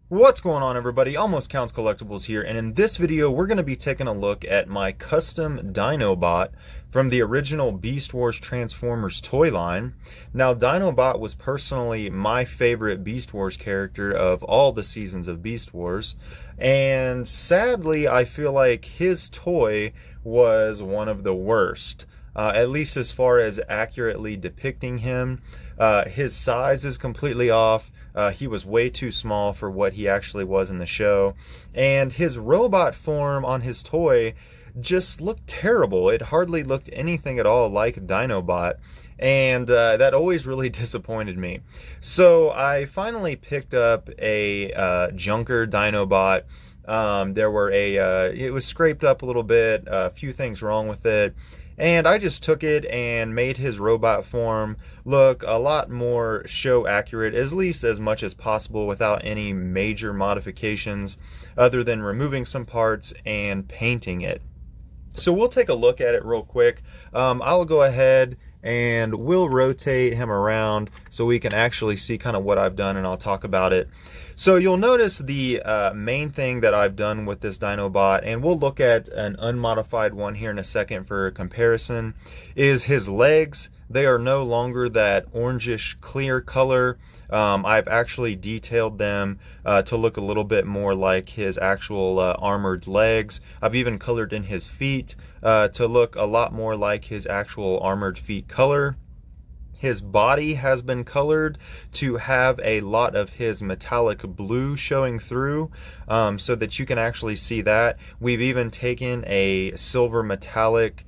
What's going on, everybody? Almost Counts Collectibles here, and in this video we're going to be taking a look at my custom Dinobot from the original Beast Wars Transformers toy line. Now, Dinobot was personally my favorite Beast Wars character of all the seasons of Beast Wars, and sadly I feel like his toy was one of the worst. At least as far as accurately depicting him. His size is completely off. He was way too small for what he actually was in the show. And his robot form on his toy just looked terrible. It hardly looked anything at all like Dinobot. And that always really disappointed me. So I finally picked up a Junker Dinobot. It was scraped up a little bit, a few things wrong with it. And I just took it and made his robot form look a lot more show accurate, at least as much as possible, without any major modifications other than removing some parts and painting it. So we'll take a look at it real quick. I'll go ahead and we'll rotate him around so we can actually see kind of what I've done, and I'll talk about it. So you'll notice the main thing that I've done with this Dinobot, and we'll look at an unmodified one here in a second for comparison, is his legs. They are no longer that orangish clear color. I've actually detailed them to look a little bit more like his actual armored legs. I've even colored in his feet to look a lot more like his actual armored feet color. His body has been colored to have a lot of his metallic blue showing through, so that you can actually see that. We've even taken a silver metallic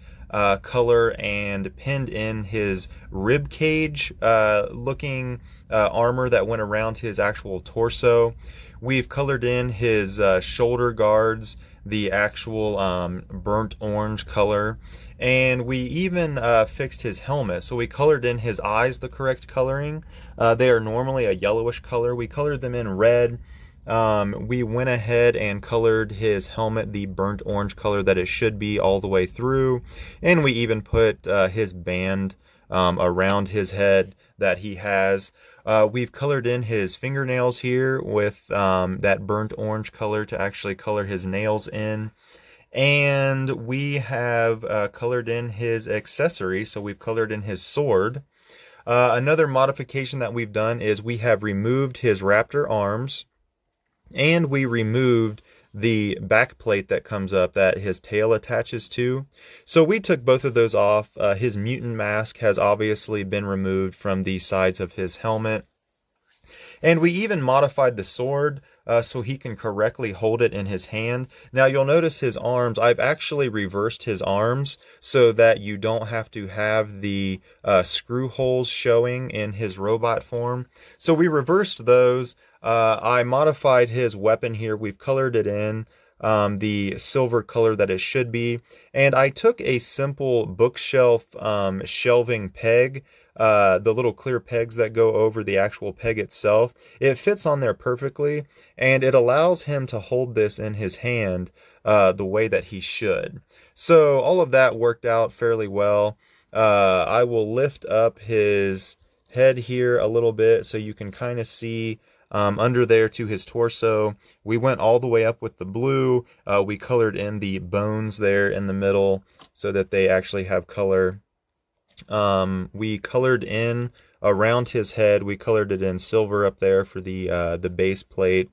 color and pinned in his rib cage looking armor that went around his actual torso. We've colored in his shoulder guards the actual burnt orange color, and we even fixed his helmet. So we colored in his eyes the correct coloring. They are normally a yellowish color. We colored them in red. We went ahead and colored his helmet the burnt orange color that it should be all the way through, and we even put his band around his head that he has. We've colored in his fingernails here with that burnt orange color to actually color his nails in. And we have colored in his accessories, so we've colored in his sword. Another modification that we've done is we have removed his raptor arms, and we removed the back plate that comes up that his tail attaches to. So we took both of those off. His mutant mask has obviously been removed from the sides of his helmet. And we even modified the sword so he can correctly hold it in his hand. Now you'll notice his arms, I've actually reversed his arms so that you don't have to have the screw holes showing in his robot form. So we reversed those. I modified his weapon here. We've colored it in the silver color that it should be. And I took a simple bookshelf shelving peg, the little clear pegs that go over the actual peg itself. It fits on there perfectly, and it allows him to hold this in his hand the way that he should. So all of that worked out fairly well. I will lift up his head here a little bit so you can kind of see under there to his torso. We went all the way up with the blue. We colored in the bones there in the middle so that they actually have color. We colored in around his head. We colored it in silver up there for the base plate.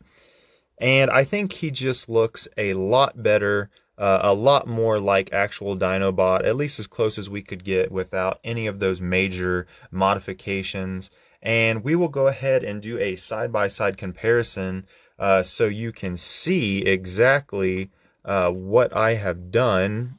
And I think he just looks a lot better, a lot more like actual Dinobot, at least as close as we could get without any of those major modifications. And we will go ahead and do a side-by-side comparison so you can see exactly what I have done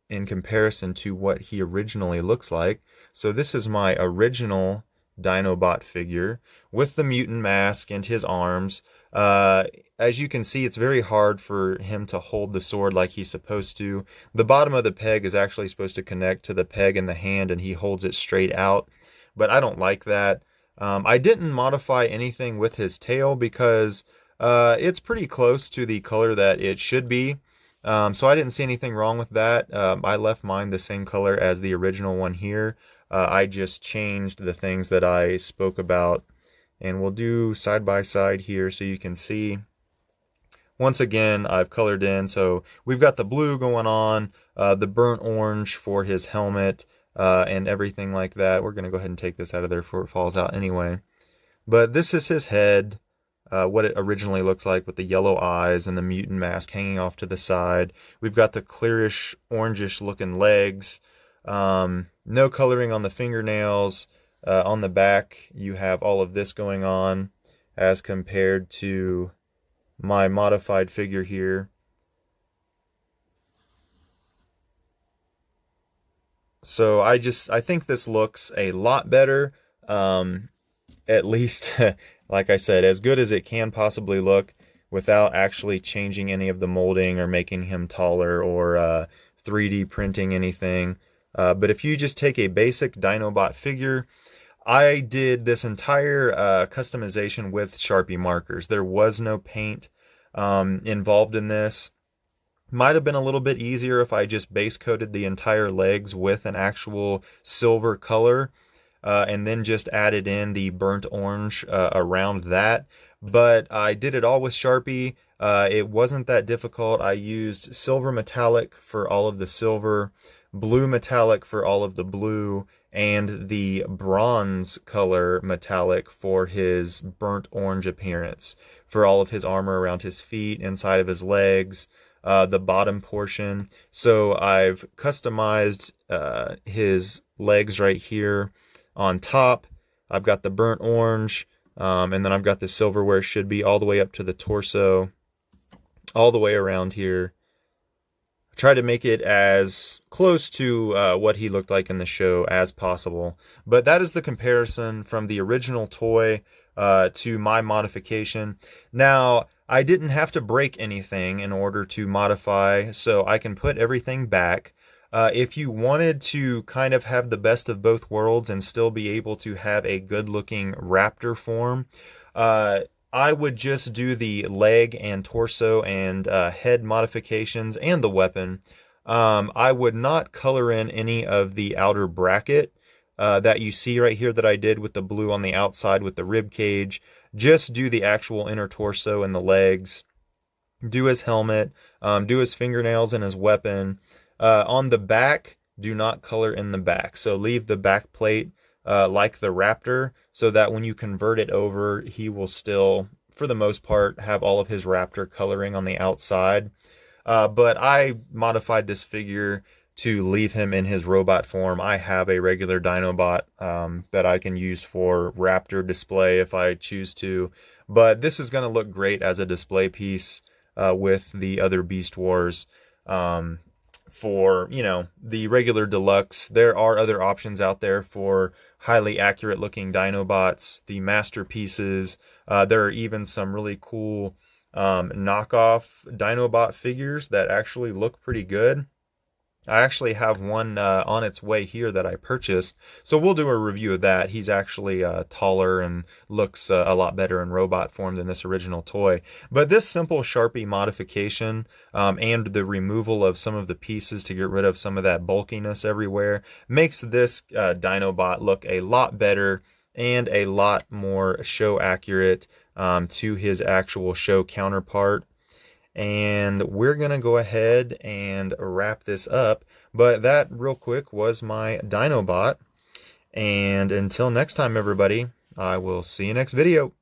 in comparison to what he originally looks like. So this is my original Dinobot figure with the mutant mask and his arms. As you can see, it's very hard for him to hold the sword like he's supposed to. The bottom of the peg is actually supposed to connect to the peg in the hand, and he holds it straight out, but I don't like that. I didn't modify anything with his tail because it's pretty close to the color that it should be. So I didn't see anything wrong with that. I left mine the same color as the original one here. I just changed the things that I spoke about and we'll do side by side here so you can see. Once again, I've colored in, so we've got the blue going on, the burnt orange for his helmet, and everything like that. We're going to go ahead and take this out of there before it falls out anyway. But this is his head, what it originally looks like with the yellow eyes and the mutant mask hanging off to the side. We've got the clearish, orangish looking legs. No coloring on the fingernails. On the back, you have all of this going on as compared to my modified figure here. So I think this looks a lot better. At least, like I said, as good as it can possibly look without actually changing any of the molding or making him taller or 3D printing anything. But if you just take a basic Dinobot figure, I did this entire customization with Sharpie markers. There was no paint involved in this. Might have been a little bit easier if I just base coated the entire legs with an actual silver color and then just added in the burnt orange around that. But I did it all with Sharpie. It wasn't that difficult. I used silver metallic for all of the silver, blue metallic for all of the blue, and the bronze color metallic for his burnt orange appearance, for all of his armor around his feet, inside of his legs, the bottom portion. So I've customized his legs right here on top. I've got the burnt orange, and then I've got the silver where it should be, all the way up to the torso, all the way around here. Try to make it as close to what he looked like in the show as possible. But that is the comparison from the original toy to my modification. Now, I didn't have to break anything in order to modify, so I can put everything back. If you wanted to kind of have the best of both worlds and still be able to have a good-looking raptor form, I would just do the leg and torso and head modifications and the weapon. I would not color in any of the outer bracket that you see right here that I did with the blue on the outside with the rib cage. Just do the actual inner torso and the legs. Do his helmet. Do his fingernails and his weapon. On the back, do not color in the back. So leave the back plate like the Raptor, so that when you convert it over, he will still, for the most part, have all of his Raptor coloring on the outside. But I modified this figure to leave him in his robot form. I have a regular Dinobot that I can use for Raptor display if I choose to. But this is going to look great as a display piece with the other Beast Wars. For, you know, the regular deluxe, there are other options out there for highly accurate looking Dinobots, the masterpieces. There are even some really cool knockoff Dinobot figures that actually look pretty good. I actually have one on its way here that I purchased, so we'll do a review of that. He's actually taller and looks a lot better in robot form than this original toy. But this simple Sharpie modification and the removal of some of the pieces to get rid of some of that bulkiness everywhere makes this Dinobot look a lot better and a lot more show accurate to his actual show counterpart. And we're going to go ahead and wrap this up. But that, real quick, was my Dinobot. And until next time, everybody, I will see you next video.